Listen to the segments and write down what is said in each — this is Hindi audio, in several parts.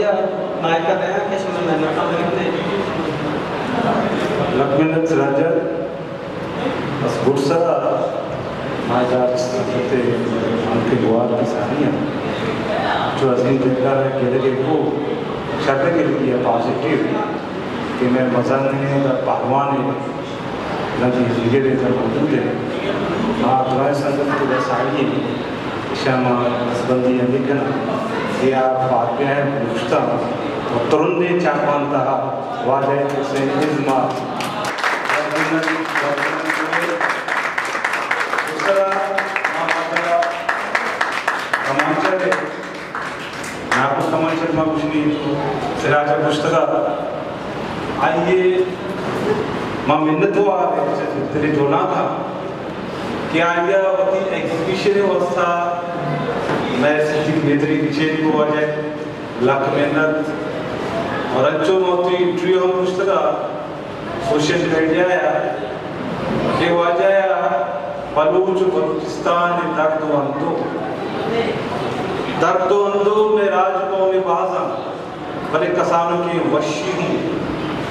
बढ़िया नायक का नया कैसे में मेहनत का देखते लक्ष्मीनंद राजा बस गुड़सरा मायदार स्थिति उनके गुआर की सानिया जो अजीम बेकार है कि लगे वो शर्त के लिए पॉजिटिव कि मैं मज़ा नहीं है पहलवान है लगी जिगे देकर मौजूद है हाँ दुआएं संगत की रसाई शमा असबंदी लिखना या फातिहा है मुश्ता और तुरंदे चापांता वादे से इज़्मा दूसरा हमारा समाचार है आपको समाचार में कुछ नहीं सिराजा पुस्तका आइए मां मिन्नत हुआ तेरे जोना था कि आइया वती एग्जीबिशन व्यवस्था मैं सिद्धिक नेत्री किचेन को आ जाए लाख मेहनत और अच्छो मोती इंटरव्यू हम पुस्तका सोशल मीडिया या कि वो आ जाया बलूच बलूचिस्तान दर्द अंदो में राज को में बाजा बड़े कसानों की वशी हूँ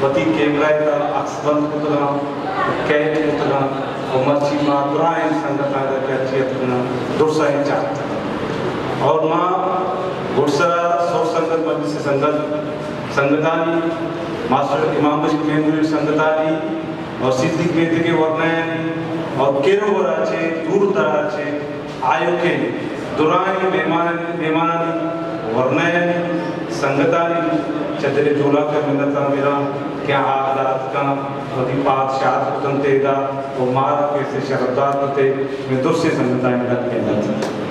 वती कैमरा का अक्सबंद कुतला कैद कुतला और मर्ची माँ दुराएं संगत आगे क्या चीज़ कुतना दुर्साएं चाहता और माँ गुड़सरा सोच संगत मर्जी से संगतानी मास्टर इमाम बशीर मेमूरी संगतानी और सिद्धिक मेहते के वर्णयनी और केरो वराचे दूर दराचे आयो के दुराएं मेहमानी वर्णयनी संगतानी चतरे जोला कर मिलता मेरा क्या हालात का वही पादशाह कुतन तेरा वो मार कैसे शरदार थे मैं दुर्से संगतानी लग के